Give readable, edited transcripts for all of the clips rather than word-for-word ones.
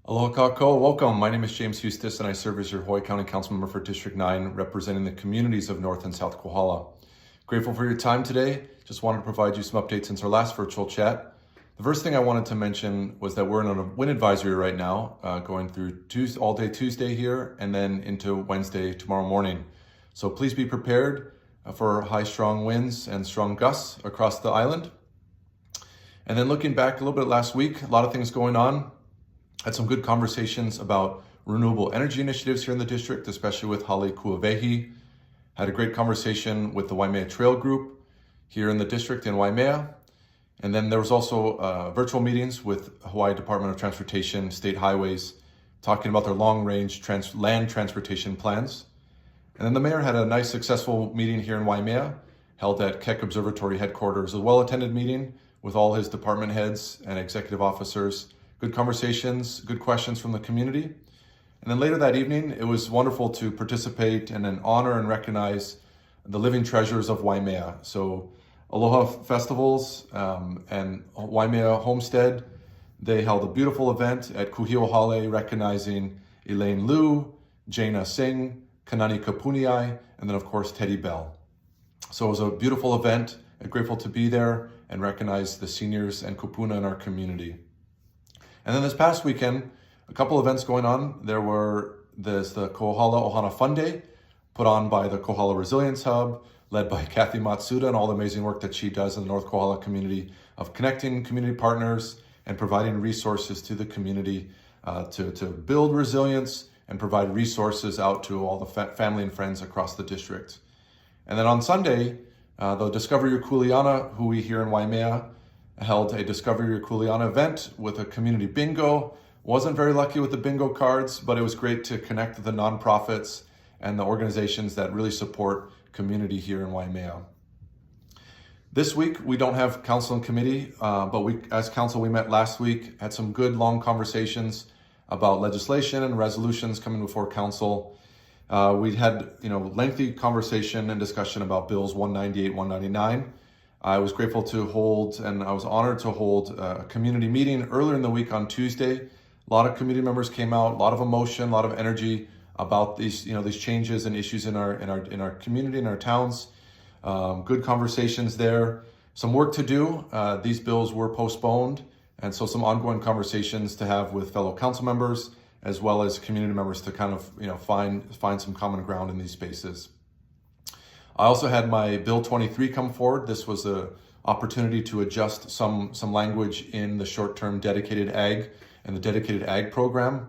Aloha kako, welcome. My name is James Hustace and I serve as your Hawaii County Council member for District 9, representing the communities of North and South Kohala. Grateful for your time today. Just wanted to provide you some updates since our last virtual chat. The first thing I wanted to mention was that we're in a wind advisory right now, going through all day Tuesday here and then into Wednesday tomorrow morning. So please be prepared for high strong winds and strong gusts across the island. And then looking back a little bit last week, a lot of things going on. Had some good conversations about renewable energy initiatives here in the district, especially with Hale Kuawehi. Had a great conversation with the Waimea Trail Group here in the district in Waimea. And then there was also virtual meetings with Hawaii Department of Transportation, State Highways, talking about their long-range land transportation plans. And then the mayor had a nice, successful meeting here in Waimea, held at Keck Observatory headquarters, a well-attended meeting with all his department heads and executive officers. Good conversations, good questions from the community. And then later that evening, it was wonderful to participate and then honor and recognize the living treasures of Waimea. So Aloha Festivals and Waimea Homestead, they held a beautiful event at Kohala recognizing Elaine Liu, Jaina Singh, Kanani Kapuniai, and then of course Teddy Bell. So it was a beautiful event. I'm grateful to be there and recognize the seniors and kupuna in our community. And then this past weekend, a couple events going on. There's the Kohala Ohana Fun Day, put on by the Kohala Resilience Hub, led by Kathy Matsuda and all the amazing work that she does in the North Kohala community of connecting community partners and providing resources to the community to build resilience and provide resources out to all the family and friends across the district. And then on Sunday, the Discover Your Kuleana, who we here in Waimea, held a Discover Your Kuleana event with a community bingo. Wasn't very lucky with the bingo cards, but it was great to connect with the nonprofits and the organizations that really support community here in Waimea. This week, we don't have council and committee, but as council, we met last week, had some good long conversations about legislation and resolutions coming before council. We had lengthy conversation and discussion about bills 198, 199. I was grateful to hold, and I was honored to hold a community meeting earlier in the week on Tuesday. A lot of community members came out, a lot of emotion, a lot of energy about these changes and issues in our community, in our towns. Good conversations there. Some work to do. These bills were postponed, and so some ongoing conversations to have with fellow council members as well as community members to kind of find some common ground in these spaces. I also had my Bill 23 come forward. This was an opportunity to adjust some language in the short-term dedicated ag and the dedicated ag program.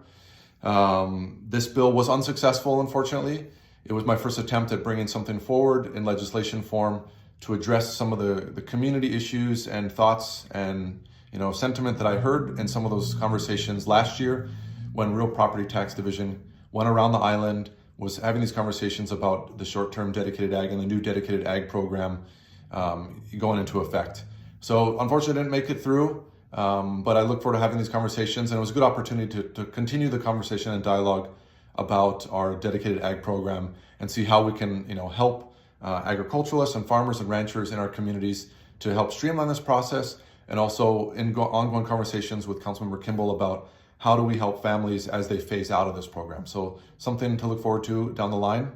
This bill was unsuccessful, unfortunately. It was my first attempt at bringing something forward in legislation form to address some of the community issues and thoughts and sentiment that I heard in some of those conversations last year when Real Property Tax Division went around the island, was having these conversations about the short-term dedicated ag and the new dedicated ag program going into effect. So unfortunately, I didn't make it through, but I look forward to having these conversations, and it was a good opportunity to continue the conversation and dialogue about our dedicated ag program and see how we can help agriculturalists and farmers and ranchers in our communities to help streamline this process, and also in ongoing conversations with Councilmember Kimball about how do we help families as they phase out of this program? So something to look forward to down the line.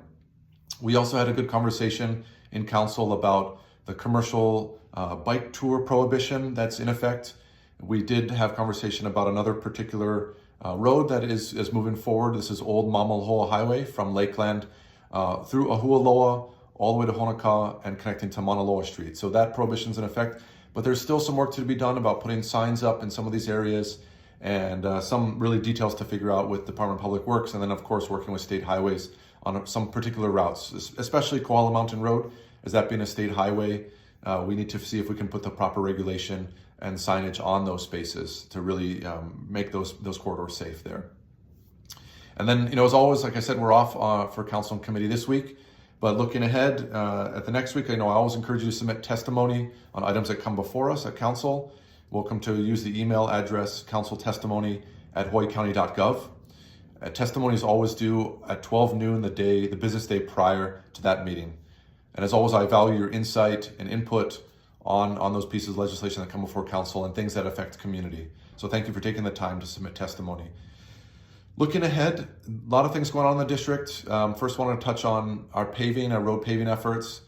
We also had a good conversation in council about the commercial bike tour prohibition that's in effect. We did have conversation about another particular road that is moving forward. This is Old Mamaloa Highway from Lakeland through Ahualoa all the way to Honokaa and connecting to Mauna Loa Street. So that prohibition's in effect, but there's still some work to be done about putting signs up in some of these areas, and some really details to figure out with Department of Public Works, and then of course working with state highways on some particular routes, especially Kohala Mountain Road, as that being a state highway. We need to see if we can put the proper regulation and signage on those spaces to really make those corridors safe there. And then, as always, like I said, we're off for council and committee this week, but looking ahead at the next week, I always encourage you to submit testimony on items that come before us at council. Welcome to use the email address counciltestimony@hawaiicounty.gov. Testimony is always due at 12 noon the business day prior to that meeting. And as always, I value your insight and input on those pieces of legislation that come before council and things that affect community. So thank you for taking the time to submit testimony. Looking ahead, a lot of things going on in the district. First, want to touch on our road paving efforts.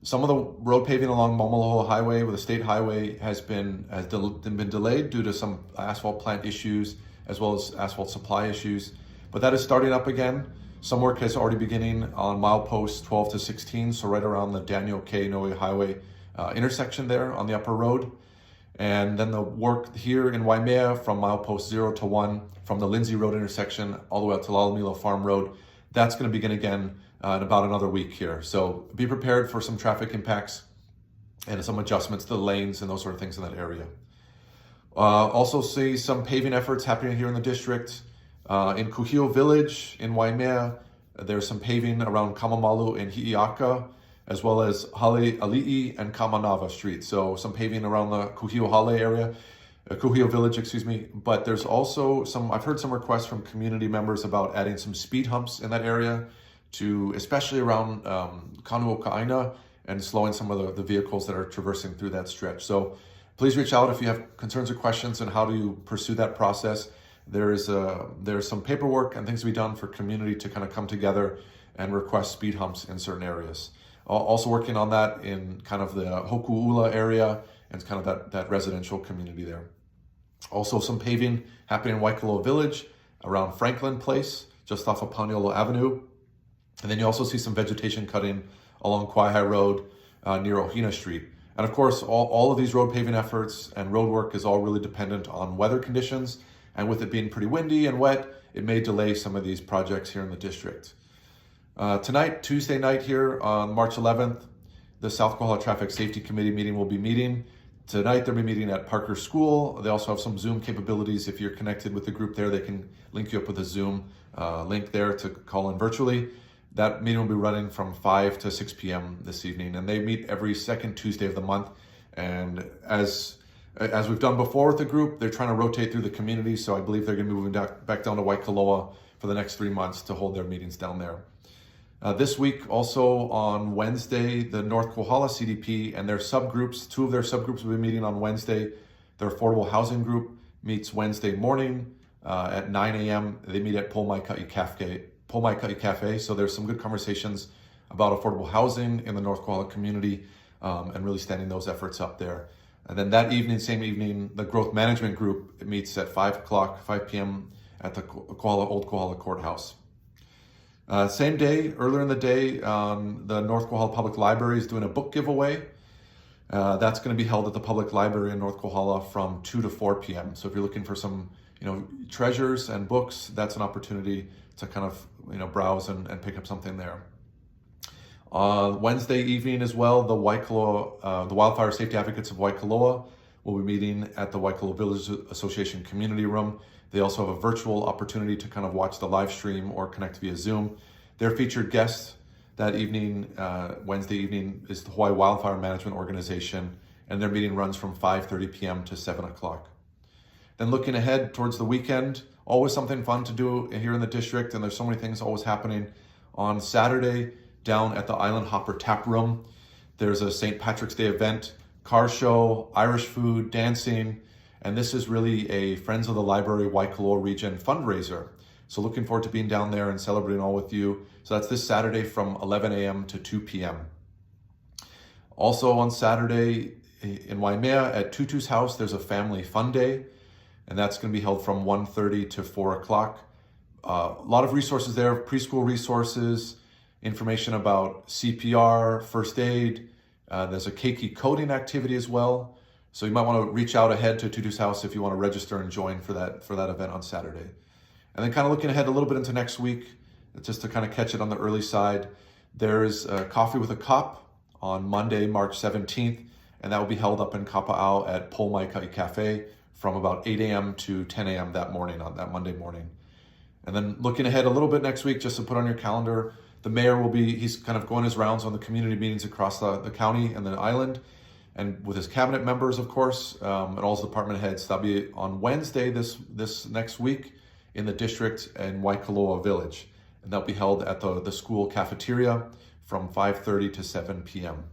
Some of the road paving along Momoloho Highway with the state highway has been delayed due to some asphalt plant issues as well as asphalt supply issues, but that is starting up again. Some work has already beginning on mileposts 12 to 16, so right around the Daniel K. Noe Highway intersection there on the upper road. And then the work here in Waimea from milepost 0 to 1, from the Lindsay Road intersection all the way up to Lalamilo Farm Road, that's going to begin again in about another week here. So be prepared for some traffic impacts and some adjustments to the lanes and those sort of things in that area. Also see some paving efforts happening here in the district. In Kuhio Village in Waimea, there's some paving around Kamamalu and Hi'iaka, as well as Ali'i and Kamanava Street. So some paving around the Kuhio Village, excuse me. But there's also I've heard some requests from community members about adding some speed humps in that area, especially around Kanuoka'aina, and slowing some of the vehicles that are traversing through that stretch. So please reach out if you have concerns or questions on how to pursue that process. There's some paperwork and things to be done for community to kind of come together and request speed humps in certain areas. Also working on that in kind of the Hoku'ula area and kind of that residential community there. Also some paving happening in Waikoloa Village around Franklin Place, just off of Paniolo Avenue. And then you also see some vegetation cutting along Kwaihai Road near Ohina Street. And of course, all of these road paving efforts and road work is all really dependent on weather conditions. And with it being pretty windy and wet, it may delay some of these projects here in the district. Tonight, Tuesday night here on March 11th, the South Kohala Traffic Safety Committee meeting will be meeting. Tonight, they'll be meeting at Parker School. They also have some Zoom capabilities. If you're connected with the group there, they can link you up with a Zoom link there to call in virtually. That meeting will be running from 5 to 6 p.m. this evening, and they meet every second Tuesday of the month. And as we've done before with the group, they're trying to rotate through the community, so I believe they're going to be moving back down to Waikoloa for the next 3 months to hold their meetings down there. This week, also on Wednesday, the North Kohala CDP and their subgroups, 2 of their subgroups will be meeting on Wednesday. Their affordable housing group meets Wednesday morning at 9 a.m. They meet at Polmaikai Cafe. So there's some good conversations about affordable housing in the North Kohala community and really standing those efforts up there. And then that evening, same evening, the growth management group meets at 5 p.m. at the Old Kohala Courthouse. Same day, earlier in the day, the North Kohala Public Library is doing a book giveaway. That's going to be held at the Public Library in North Kohala from 2 to 4 p.m. So if you're looking for some, treasures and books, that's an opportunity to kind of, browse and pick up something there. Wednesday evening as well, the Wildfire Safety Advocates of Waikoloa will be meeting at the Waikoloa Village Association Community Room. They also have a virtual opportunity to kind of watch the live stream or connect via Zoom. Their featured guest that evening, Wednesday evening, is the Hawaii Wildfire Management Organization, and their meeting runs from 5:30 p.m. to 7 o'clock. Then looking ahead towards the weekend, always something fun to do here in the district, and there's so many things always happening. On Saturday, down at the Island Hopper Tap Room, there's a St. Patrick's Day event, car show, Irish food, dancing, and this is really a Friends of the Library Waikoloa Region fundraiser. So looking forward to being down there and celebrating all with you. So that's this Saturday from 11 a.m. to 2 p.m. Also on Saturday in Waimea at Tutu's house, there's a family fun day, and that's going to be held from 1:30 to 4 o'clock. A lot of resources there, preschool resources, information about CPR, first aid. There's a keiki coding activity as well. So you might want to reach out ahead to Tutu's house if you want to register and join for that event on Saturday. And then kind of looking ahead a little bit into next week, just to kind of catch it on the early side, there's Coffee with a Cup on Monday, March 17th, and that will be held up in Kapa'au at Polmaikai Cafe from about 8 a.m. to 10 a.m. that morning, on that Monday morning. And then looking ahead a little bit next week, just to put on your calendar, the mayor he's kind of going his rounds on the community meetings across the county and the island, and with his cabinet members, of course, and all his department heads. That'll be on Wednesday this next week in the district in Waikoloa Village. And that'll be held at the school cafeteria from 5:30 to 7 p.m.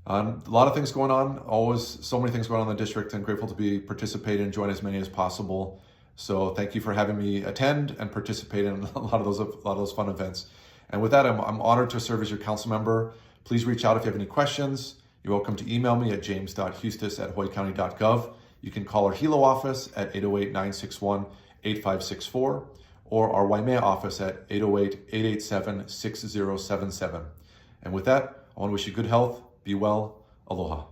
A lot of things going on, always so many things going on in the district, and grateful to be participating and join as many as possible. So thank you for having me attend and participate in a lot of those fun events. And with that, I'm honored to serve as your council member. Please reach out if you have any questions. You're welcome to email me at james.hustace@hawaiicounty.gov. You can call our Hilo office at 808-961-8564 or our Waimea office at 808-887-6077. And with that, I want to wish you good health, be well, aloha.